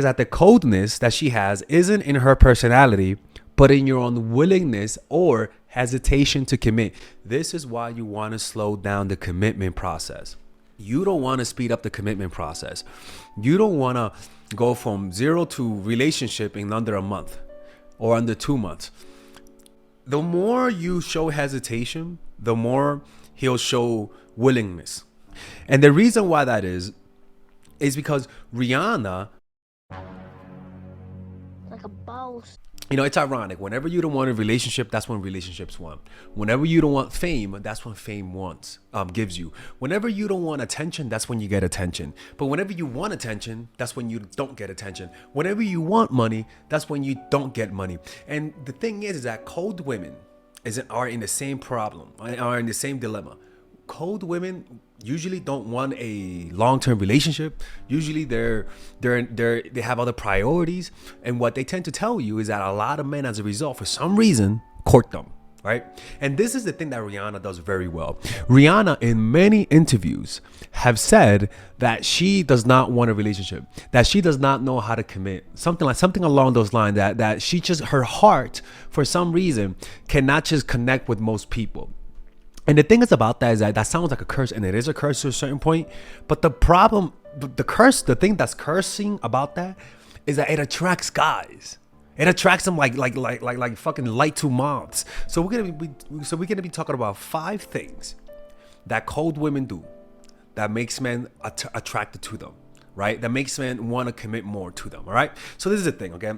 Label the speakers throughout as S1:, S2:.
S1: is that the coldness that she has isn't in her personality, but in your unwillingness or hesitation to commit. This is why you want to slow down the commitment process. You don't want to speed up the commitment process. You don't want to go from 0 to relationship in under a month or under 2 months. The more you show hesitation, the more he'll show willingness. And the reason why that is because Rihanna,
S2: like a boss.
S1: it's ironic. Whenever you don't want a relationship, that's when relationships want. Whenever you don't want fame, that's when fame gives you. Whenever you don't want attention, that's when you get attention. But whenever you want attention, that's when you don't get attention. Whenever you want money, that's when you don't get money. And the thing is that cold women are in the same problem, are in the same dilemma. Cold women usually don't want a long-term relationship. Usually they have other priorities, and what they tend to tell you is that a lot of men, as a result, for some reason, court them, right? And this is the thing that Rihanna does very well. Rihanna, in many interviews, have said that she does not want a relationship, that she does not know how to commit, something along those lines, that she just, her heart, for some reason, cannot just connect with most people. And the thing is about that is that sounds like a curse, and it is a curse to a certain point. But the problem, the thing that's cursing about that is that it attracts guys. It attracts them like fucking light to moths. So we're gonna be talking about 5 things that cold women do that makes men attracted to them, right? That makes men want to commit more to them. All right. So this is the thing, okay?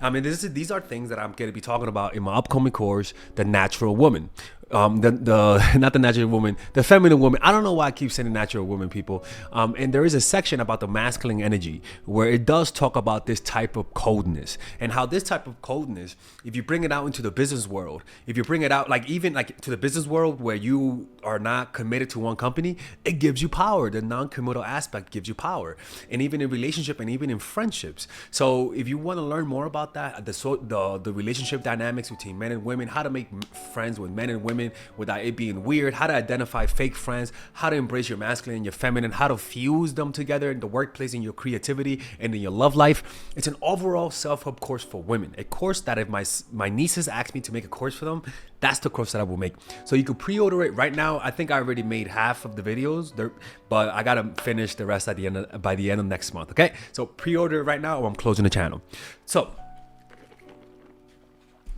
S1: I mean, these are things that I'm gonna be talking about in my upcoming course, The Natural Woman. Not the natural woman, the feminine woman. I don't know why I keep saying natural woman, people. And there is a section about the masculine energy where it does talk about this type of coldness, and how this type of coldness, if you bring it out into the business world, if you bring it out even to the business world where you are not committed to one company, it gives you power. The non-committal aspect gives you power, and even in relationship and even in friendships. So if you want to learn more about that, the relationship dynamics between men and women, how to make friends with men and women without it being weird, how to identify fake friends, how to embrace your masculine and your feminine, how to fuse them together in the workplace, in your creativity, and in your love life. It's an overall self-help course for women, a course that if my nieces ask me to make a course for them, that's the course that I will make. So you could pre-order it right now. I think I already made half of the videos there, but I gotta finish the rest by the end of next month. Okay, so pre-order it right now or I'm closing the channel. So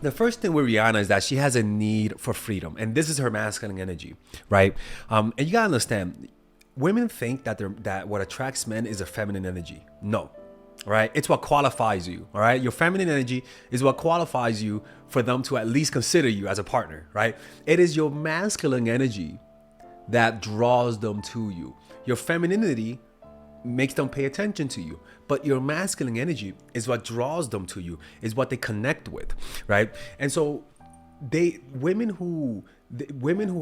S1: the first thing with Rihanna is that she has a need for freedom, and this is her masculine energy, right? And you gotta understand, women think that what attracts men is a feminine energy. No, right? It's what qualifies you, all right? Your feminine energy is what qualifies you for them to at least consider you as a partner, right? It is your masculine energy that draws them to you. Your femininity makes them pay attention to you, but your masculine energy is what draws them to you, is what they connect with, right? And so women who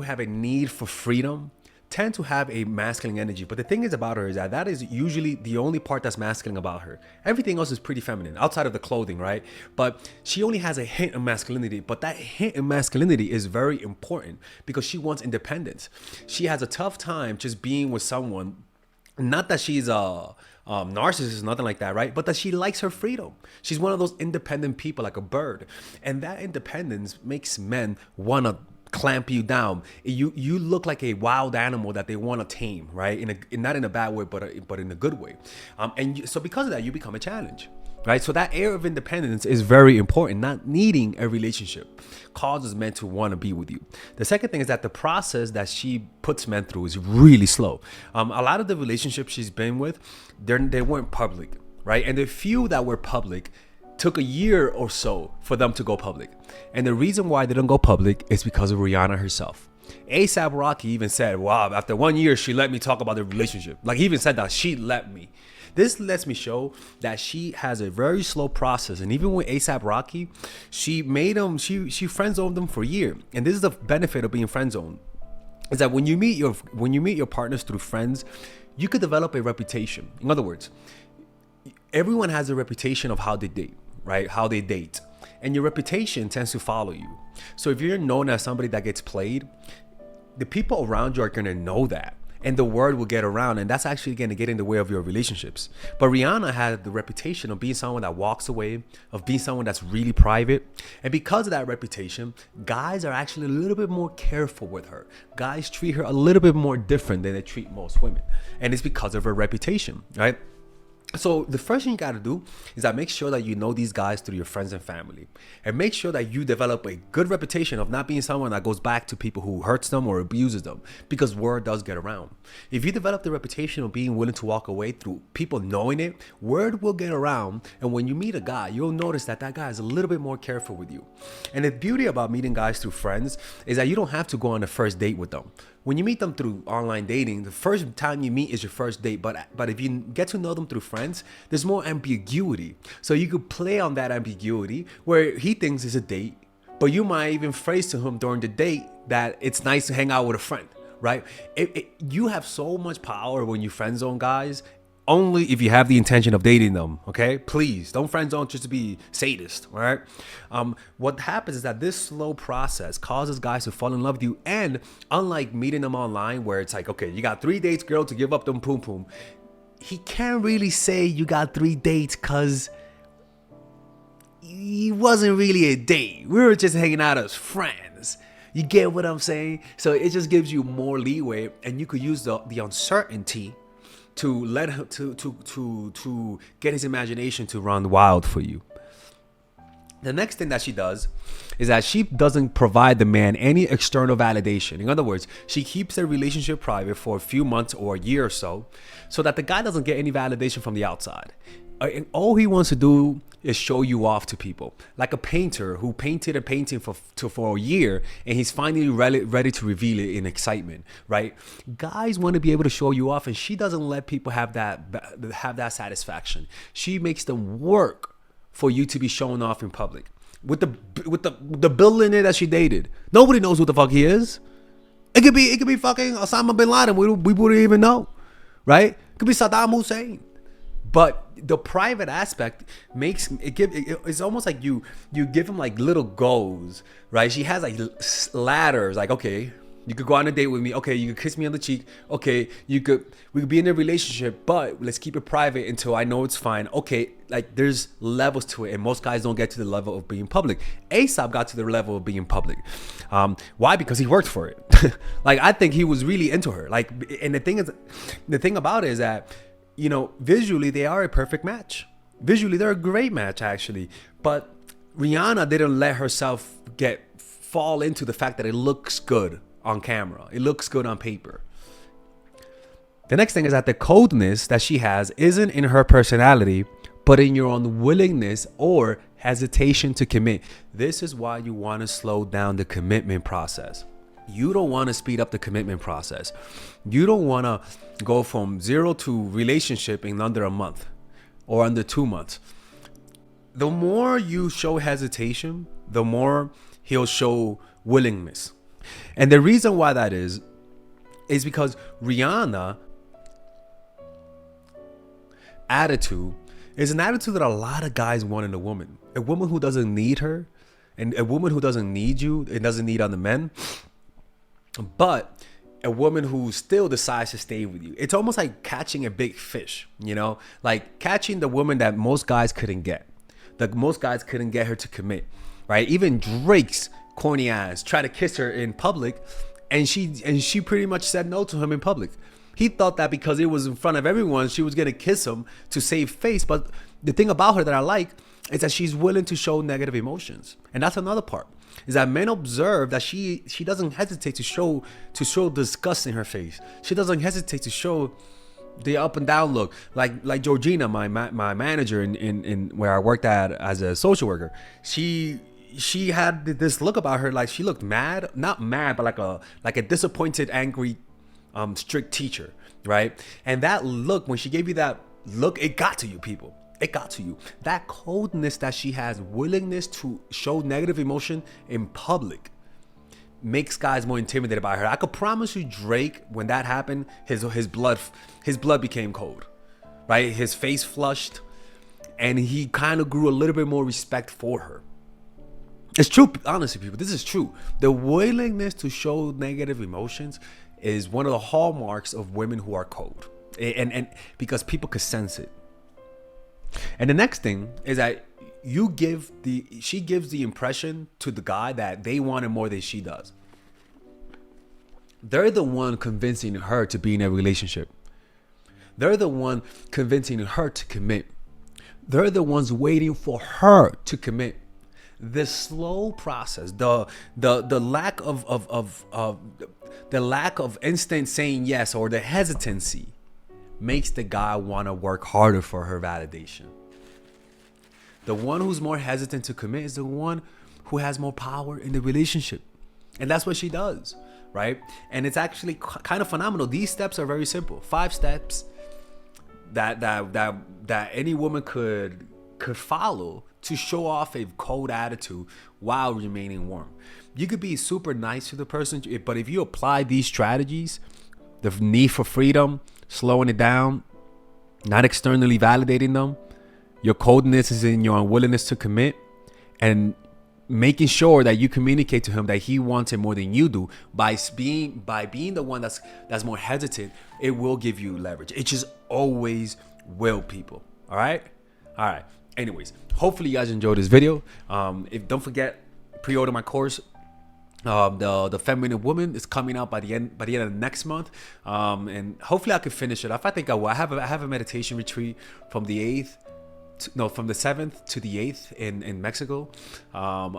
S1: have a need for freedom tend to have a masculine energy. But the thing is about her is that is usually the only part that's masculine about her. Everything else is pretty feminine outside of the clothing, right? But she only has a hint of masculinity, but that hint of masculinity is very important because she wants independence. She has a tough time just being with someone. Not that she's a narcissist, nothing like that, right? But that she likes her freedom. She's one of those independent people, like a bird. And that independence makes men want to clamp you down. You look like a wild animal that they want to tame, right? Not in a bad way, but in a good way. So because of that, you become a challenge. Right? So that air of independence is very important. Not needing a relationship causes men to want to be with you. The second thing is that the process that she puts men through is really slow. A lot of the relationships she's been with, they weren't public, right? And the few that were public took a year or so for them to go public. And the reason why they didn't go public is because of Rihanna herself. A$AP Rocky even said, wow, after 1 year, she let me talk about the relationship. Like, he even said that she let me. This lets me show that she has a very slow process. And even with A$AP Rocky, she friend zoned them for a year. And this is the benefit of being friend zoned, is that when you meet your partners through friends, you could develop a reputation. In other words, everyone has a reputation of how they date, right? How they date. And your reputation tends to follow you. So if you're known as somebody that gets played, the people around you are going to know that. and the word will get around, and that's actually going to get in the way of your relationships. But Rihanna had the reputation of being someone that walks away, of being someone that's really private, and because of that reputation, guys are actually a little bit more careful with her. Guys treat her a little bit more different than they treat most women, and it's because of her reputation, right? So the first thing you got to do is that make sure that you know these guys through your friends and family, and make sure that you develop a good reputation of not being someone that goes back to people who hurts them or abuses them, because word does get around. If you develop the reputation of being willing to walk away through people knowing it, word will get around, and when you meet a guy, you'll notice that that guy is a little bit more careful with you. And the beauty about meeting guys through friends is that you don't have to go on a first date with them. When you meet them through online dating, the first time you meet is your first date. But if you get to know them through friends, there's more ambiguity. So you could play on that ambiguity where he thinks it's a date, but you might even phrase to him during the date that it's nice to hang out with a friend, right? You have so much power when you friend zone guys, only if you have the intention of dating them, okay? Please don't friend zone just to be sadist, all right? What happens is that this slow process causes guys to fall in love with you, and unlike meeting them online where it's like, okay, you got 3 dates, girl, to give up them poom poom, he can't really say you got 3 dates because it wasn't really a date. We were just hanging out as friends. You get what I'm saying? So it just gives you more leeway, and you could use the uncertainty to let him to get his imagination to run wild for you. The next thing that she does is that she doesn't provide the man any external validation. In other words, she keeps their relationship private for a few months or a year or so that the guy doesn't get any validation from the outside. And all he wants to do is show you off to people, like a painter who painted a painting for a year, and he's finally ready to reveal it in excitement, right? Guys want to be able to show you off, and she doesn't let people have that satisfaction. She makes them work for you to be shown off in public. With the billionaire that she dated, nobody knows who the fuck he is. It could be fucking Osama bin Laden. We wouldn't even know, right? It could be Saddam Hussein. But the private aspect makes it's almost like you give him like little goals, right? She has like ladders, like, okay, you could go on a date with me. Okay, you could kiss me on the cheek. Okay, we could be in a relationship, but let's keep it private until I know it's fine. Okay, like there's levels to it, and most guys don't get to the level of being public. ASAP got to the level of being public. Why? Because he worked for it. Like, I think he was really into her. Like, and the thing about it is that, you know, visually they are a perfect match. Visually they're a great match, actually. But Rihanna didn't let herself fall into the fact that it looks good on camera. It looks good on paper. The next thing is that the coldness that she has isn't in her personality, but in your unwillingness or hesitation to commit. This is why you want to slow down the commitment process. You don't want to speed up the commitment process. You don't want to go from 0 to relationship in under a month or under 2 months. The more you show hesitation, the more he'll show willingness. And the reason why that is because Rihanna attitude is an attitude that a lot of guys want in a woman. A woman who doesn't need her, and a woman who doesn't need you and doesn't need other men, but a woman who still decides to stay with you. It's almost like catching a big fish, you know, like catching the woman that most guys couldn't get. That most guys couldn't get her to commit, right? Even Drake's corny ass tried to kiss her in public, and she pretty much said no to him in public. He thought that because it was in front of everyone, she was gonna kiss him to save face. But the thing about her that I like is that she's willing to show negative emotions, and that's another part. Is that men observe that she doesn't hesitate to show disgust in her face. She doesn't hesitate to show the up and down look, like Georgina, my manager in where I worked at as a social worker. She had this look about her, like she looked mad, not mad, but like a disappointed, angry, strict teacher, right? And that look, when she gave you that look, it got to you, people. It got to you. That coldness that she has, willingness to show negative emotion in public, makes guys more intimidated by her. I could promise you, Drake, when that happened, his blood became cold, right? His face flushed, and he kind of grew a little bit more respect for her. It's true, honestly, people. This is true. The willingness to show negative emotions is one of the hallmarks of women who are cold, and because people could sense it. And the next thing is that she gives the impression to the guy that they want it more than she does. They're the one convincing her to be in a relationship. They're the one convincing her to commit. They're the ones waiting for her to commit. The slow process, the lack of instant saying yes, or the hesitancy, makes the guy want to work harder for her validation. The one who's more hesitant to commit is the one who has more power in the relationship. And that's what she does, right? And it's actually kind of phenomenal. These steps are very simple. 5 steps that any woman could follow to show off a cold attitude while remaining warm. You could be super nice to the person, but if you apply these strategies, the need for freedom, slowing it down, not externally validating them, your coldness is in your unwillingness to commit, and making sure that you communicate to him that he wants it more than you do by being the one that's more hesitant, it will give you leverage. It just always will, people. All right. Anyways, hopefully you guys enjoyed this video. If don't forget, pre-order my course. The Feminine Woman is coming out by the end of next month, and hopefully I can finish it off. I think I will. I have a meditation retreat from the 8th. From the 7th to the 8th in Mexico.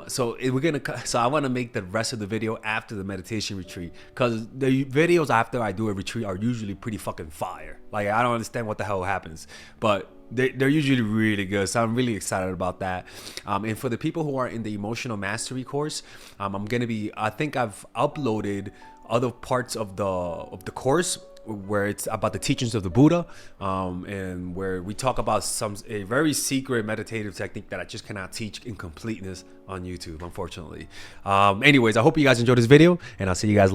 S1: So I want to make the rest of the video after the meditation retreat, because the videos after I do a retreat are usually pretty fucking fire. Like, I don't understand what the hell happens, but they're usually really good. So I'm really excited about that. And for the people who are in the emotional mastery course, I think I've uploaded other parts of the course where it's about the teachings of the Buddha, and where we talk about a very secret meditative technique that I just cannot teach in completeness on YouTube, unfortunately. Anyways, I hope you guys enjoyed this video, and I'll see you guys later.